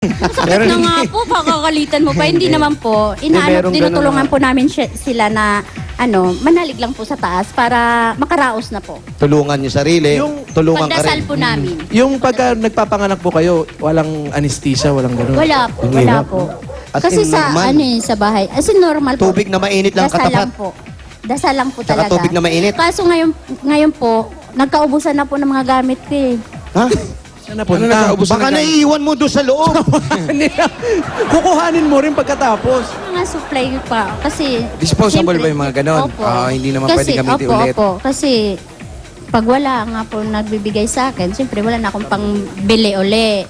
Sakit na nga po, pakakalitan mo pa. Hindi naman po. merong Tinutulungan ganun po namin sila na manalig lang po sa taas para makaraos na po. Tulungan yung sarili, tulungan ka Pagdasal rin. po namin. Yung pagka nagpapanganak po kayo, walang anesthesia, walang gano'n? Wala po, Ang wala hirap, po. As Kasi in sa, normal. sa bahay. As in normal po. Tubig na mainit lang Dasal lang katapat. po. Dasal lang po Saka talaga. tubig na mainit. Kaso ngayon po, nagkaubusan na po ng mga gamit ko eh. Ha? Saan napunta? Baka naiiwan mo doon sa loob. Kukuhanin mo rin pagkatapos. Mga supply pa. Kasi... Disposable siyempre, ba yung mga ganon? Opo. Hindi naman pwede gamitin ulit. Opo, kasi pag wala nga po nagbibigay sa akin, siyempre wala na akong pang bili uli.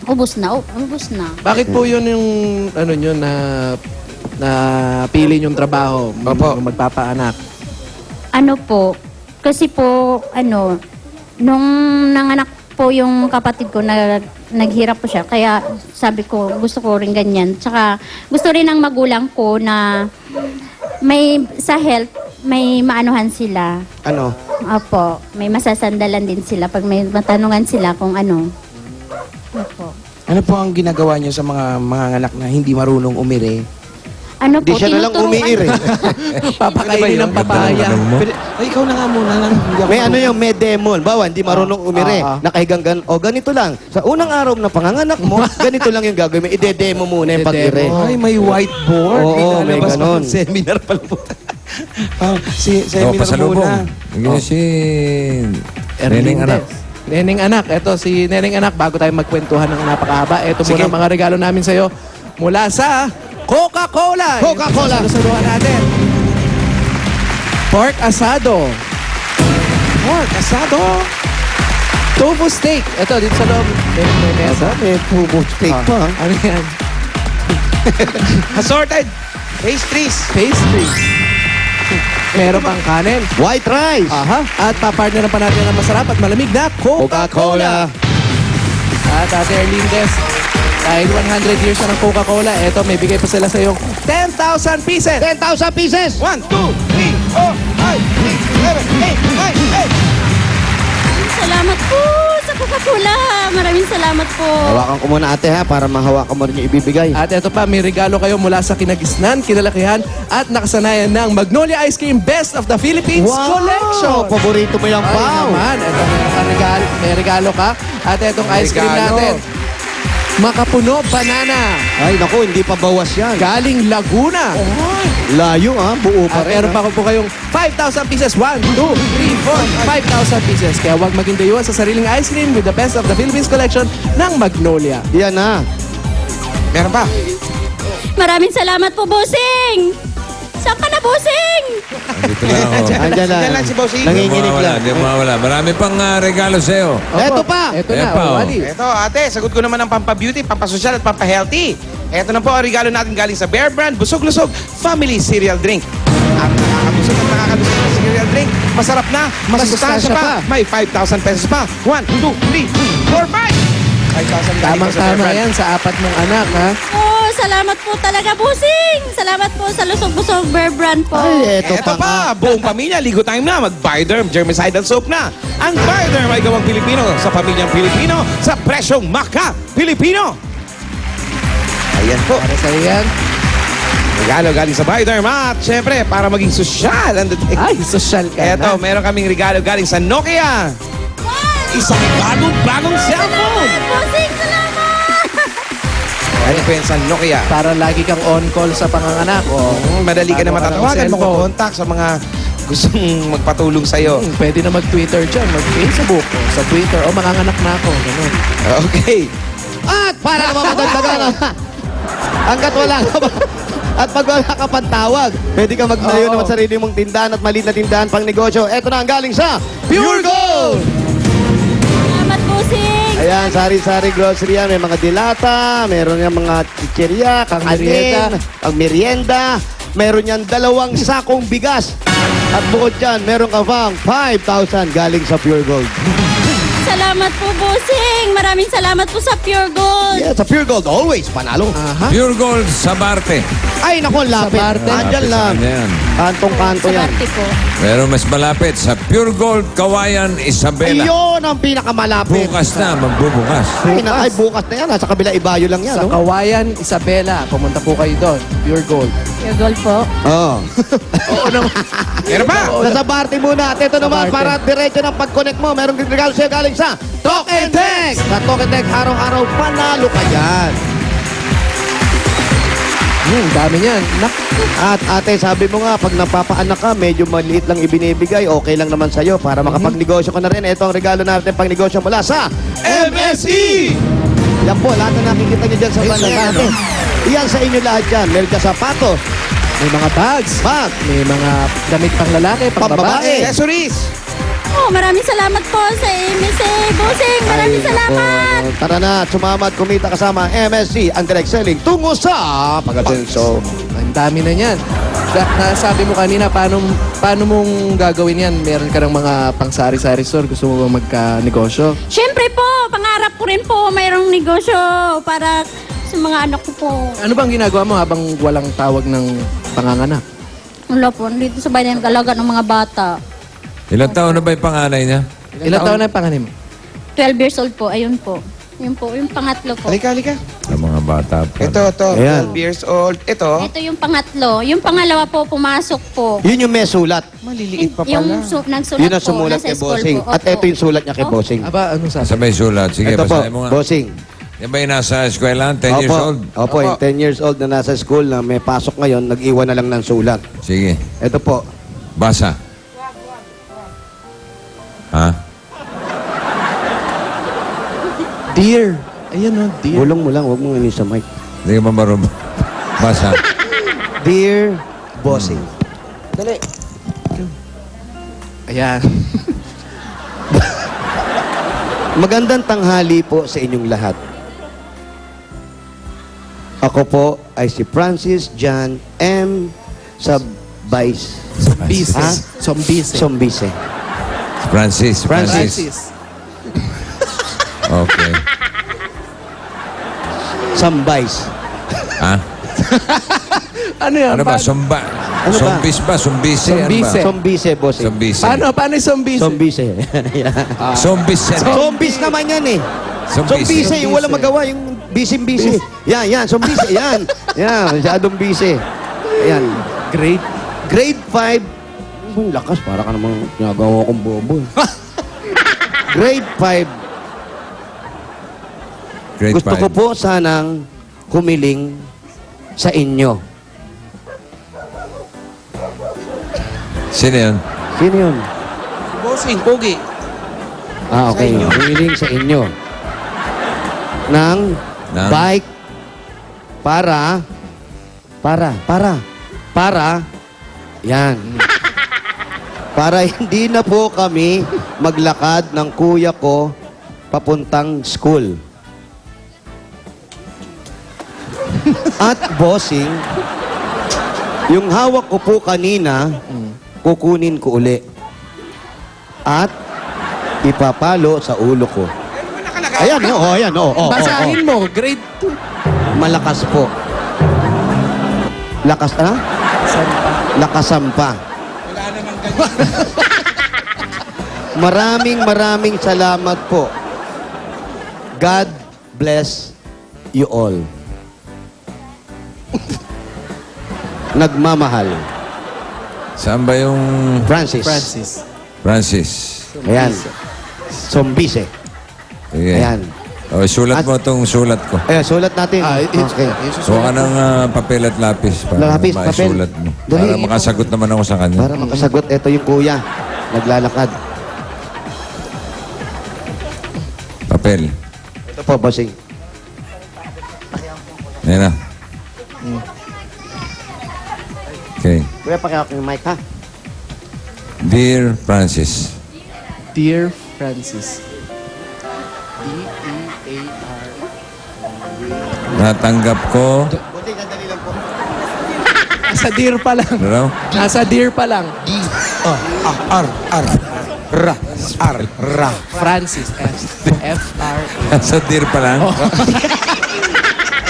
Ubus na. Bakit po yun yung ano nyo na pili yung trabaho? Opo. Magpapaanak. Ano po, kasi po, nung nanganak po yung kapatid ko, naghirap po siya. Kaya sabi ko, gusto ko rin ganyan. Tsaka gusto rin ng magulang ko na sa health, may maanuhan sila. Ano? Opo, may masasandalan din sila pag may matanungan sila kung ano. Opo. Ano po ang ginagawa niyo sa mga anak na hindi marunong umiri? Ano Di po, siya na lang tinuturuan- umiir eh. Papakainin ng papaya. Ay, ikaw na nga muna lang. May ano yung may demon. Bawa, hindi marunong umire. Nakahigang o ganito lang. Sa unang araw na panganganak mo, ganito lang yung gagawin mo. Ide-demo muna yung pag-ire. Ay, may whiteboard. Oo, may Pinalabas pa ganon. ng seminar pala po. Seminar pasalubong. muna. Yung si Neneng anak. Neneng anak. Ito si Neneng anak. Bago tayo magkwentuhan ng napakahaba, ito muna ang mga regalo namin sa'yo mula sa Coca-Cola. Coca-Cola. Salusaluhan natin. Pork asado. Pork asado. Tofu steak. Ito, dito sa loob. May mesa. May tubo steak pa. Ano yan? Assorted pastries. Pastry. Meron pang kanin. White rice. Aha. At papartner pa natin ang masarap at malamig na Coca-Cola. At Ate Erlindes, dahil 100 years na ng Coca-Cola, eto may bigay pa sila sa iyong 10,000 pieces. 10,000 pieces. 1, 2, 3, 4, 5, 6, 7, 8, 9, 10. Salamat po sa Coca-Cola. Maraming salamat po. Hawakan ko muna ate ha, para mahawakan mo rin yung ibibigay. At eto pa, may regalo kayo mula sa kinagisnan, kinalakihan, at nakasanayan ng Magnolia Ice Cream Best of the Philippines Collection. Paborito mo yung Ay pao. naman, eto may regalo ka. At etong ice cream Regalo. natin, Makapuno Banana. Ay, naku, hindi pa bawas yan. Galing Laguna. Layo ha, buo pa At rin. meron pa po kayong 5,000 pieces. 1, 2, 3, 4, 5,000 pieces. Kaya huwag maging dayuhan sa sariling ice cream with the best of the Philippines collection ng Magnolia. Yan na. Meron pa. Maraming salamat po, Bossing! Saan ka na, Bossing? Dito lang ako. Andyan na. Yan lang si Bossing. Nanginginig lang. Hindi mawala. Marami pang regalo sa'yo. Eto pa. Eto Ayan na, pa, oh. Wally. Ito, ate, sagot ko naman ang pampabeauty, pampasosyal at pampahealthy. Ito na po ang regalo natin galing sa Bear Brand, Busog-Lusog Family Cereal Drink. At nakakabusog at nakakalusog na cereal drink. Masarap na, masustansya pa. May 5,000 pesos pa. 1, 2, 3, 4, 5. 5,000 galing po sa Bear Tamang-tama Brand. yan sa apat mong anak, ha? Oh, salamat po talaga, Bossing! Salamat po sa Lusog-Busog Bear Brand po. Ay, eto Ito pa. pa, buong pamilya, ligo time na, mag-Bioderm Germicidal Soap na. Ang Bioderm ay gawang Pilipino sa pamilyang Pilipino sa presyong maka Pilipino. Ayan po. Para sa'yo yan. Regalo galing sa Bioderm at syempre para maging sosyal ang dating. Ay, social ka Eto, na. meron kaming regalo galing sa Nokia. Isang bagong cellphone. Bossing, salamat! Ano po yan sa Nokia? Para lagi kang on-call sa panganganak. Oh. Madali ka na Bago ka ng matatawagan, cellphone. makakontak sa mga gustong magpatulong sa'yo. Pwede na mag-Twitter dyan, mag-Facebook, o sa Twitter, o manganganak na ako. Ganun. Okay. At para naman madagdagan. Hanggat wala ka ba? At pag wala ka pang tawag, pwede ka magtayo Oo. naman sarili mong tindahan at maliit na tindahan pang negosyo. Eto na ang galing sa Pure Gold! Salamat, Bossing! Ayan, sari-sari grocery yan. May mga dilata, meron yan mga chicheria, kakanin, ang merienda. Meron yan 2 sakong bigas. At bukod dyan, meron ka pang 5,000 galing sa Pure Gold. salamat po, bossing. Maraming salamat po sa Pure Gold. Yeah, sa Pure Gold, always panalo. Aha. Pure Gold sa Barte. Ay, naku, lapit. Barte. Andyan lang. Lapit sa kanya yan. Kantong-kanto Sa yan. Barte po. Pero mas malapit sa Pure Gold, Kawayan, Isabela. Ayun ang pinakamalapit. Bukas na, magbubukas. Ay, bukas na yan. Nasa kabila Ibayo lang yan. Sa No? Kawayan, Isabela. Pumunta po kayo doon. Pure Gold. Pure Gold po. Oo. Oo naman. Meron pa? Nasa Barte muna. At ito naman, Barte. para diretso ng pag-connect mo, merong regalo sa'yo galing sa Talk and Text. Sa Talk and Text, araw-araw, panalo ka yan. Dami niyan. At ate, sabi mo nga, pag napapaanak ka, medyo maliit lang ibinibigay, okay lang naman sa'yo para makapagnegosyo ka na rin. Ito ang regalo natin pang negosyo mula sa MSE! Yan po, lahat na nakikita nyo dyan sa banang natin. Iyan sa inyo lahat yan. Meron ka sapatos, May mga bags. bag, May mga damit pang lalaki, pang Pambabae. babae. Accessories. Oh, maraming salamat po sa MSA. Bossing, maraming Ay, salamat. nako. Tara na, sumama at kumita kasama MSC, ang direct selling tungo sa pag-asenso. Ang dami na niyan. Nasabi mo kanina, paano mong gagawin yan? Meron ka ng mga pang-sari-sari store. Gusto mo ba magka-negosyo? Siyempre po, pangarap ko rin po mayroong negosyo para sa mga anak ko po. Ano bang ginagawa mo habang walang tawag ng panganganak? Wala po, dito sa bayan galaga ng mga bata. Ilang taon na ba yung panganay niya? Ilang taon na yung panganim? 12 years old po, ayun po. Yun po, yung pangatlo po. Halika, halika. Sa mga bata pa. Ito. Ayan. 12 years old. Ito. Ito yung pangatlo. Yung pangalawa po, pumasok po. Yun yung may sulat. Maliliit pa pala. Yung nagsulat Yun ang po, sumulat nasa kay school Bossing. po. At Opo. ito yung sulat niya kay Oh. Bossing. Aba, anong sabi? Sa may sulat. Sige, Ito po, basahin mo nga. Bossing. Yan ba yung nasa eskwela? 10 years Opo. old? Opo, yung 10 years old na nasa school na may pasok ngayon, nag-iwan na lang ng sulat. Sige. Ito po. Basa. Ha? Dear. Ayan o, dear. Bulong mo lang, huwag mong inis sa mic. Hindi ka ba marunong? Basa. Dear Bossing. Dali. Ayan. Magandang tanghali po sa inyong lahat. Ako po ay si Francis John M. Sabbais. Zombis. Ha? Zombis. Sombise. Francis. Francis. Okay. Sambais. Ha? Ano yan? Ano ba? Paano- Sumba? Ano ba? Sombis ba? Sumbise? Ano Sombise. ba? Sombise, Bossing. Sombise. Paano yung zombis? Sombise. Sombis yan. Sombis naman yan eh. Sombise. Sombise, yung walang magawa, yung bisim-bisi. Yan, sombise, yan. Yan, masyadong bisi. Yan. Great. Grade 5. Ang lakas, para ka namang ginagawa kong bobo. Grade 5. Grade Gusto ko 5. po sanang humiling sa inyo. Sino yun? Sino yun? Bossing, pogi. Ah, okay. Humiling sa inyo. Ng Ng? bike para yan. Para hindi na po kami maglakad ng kuya ko papuntang school. At Bossing, yung hawak ko po kanina, kukunin ko uli. At ipapalo sa ulo ko. Ayan, ayan, Basahin mo. Grade 2. Malakas po. Lakas, ha? Lakasampa. Wala namang ganyan. Maraming salamat po. God bless you all. Nagmamahal. Saan ba yung Francis. Francis? Ayan. Sombise. Sige. Ayan. O, sulat mo itong sulat ko. Ayan, sulat natin. Okay. Kuha ka ng papel at lapis para Lapis, papel. maisulat mo. Dali. Para makasagot naman ako sa kanya. Para makasagot, ito yung kuya. Naglalakad. Papel. Ito po, Bossing. Ayan na. Okay. Kuya, pakiawak yung mic, ha? Dear Francis, Dear Francis. D-E-A-R. natanggap ko... Bossing, sandali lang po. Nasa dear pa lang. Ano raw? Nasa dear pa lang. R. F-R. Ra. Francis. F-R. Sa dear pa lang.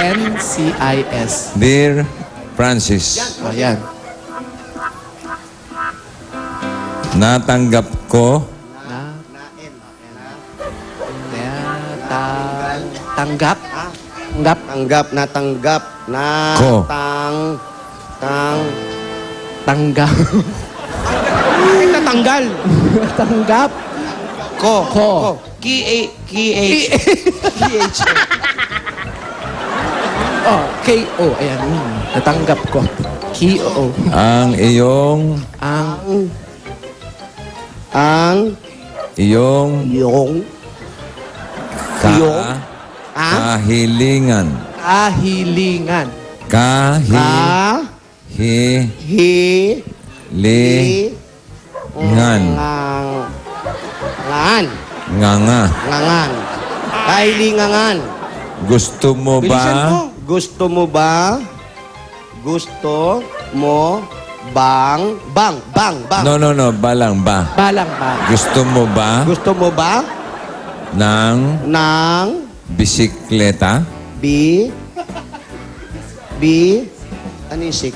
N-C-I-S. Dear Francis, Ayan. natanggap ko Tanggap. Tanggap, natanggap, Ko. Tanggap. Ay, natanggal. Tanggap. Ko. Ko. K-A-H. Oh, K-O. Ayan. Natanggap ko. K-O. ang iyong Ang iyong yung, kahilingan. kahilingan. ka, hi, Kahilingan. ngan, Nganga. ngangan, kailingangan. Gusto mo Bilisan mo. ba? Gusto mo ba? Gusto mo bang? Bang. No, balang ba? Balang ba? Gusto mo ba Gusto mo ba ng ng bisikleta? bi, ano yung sik?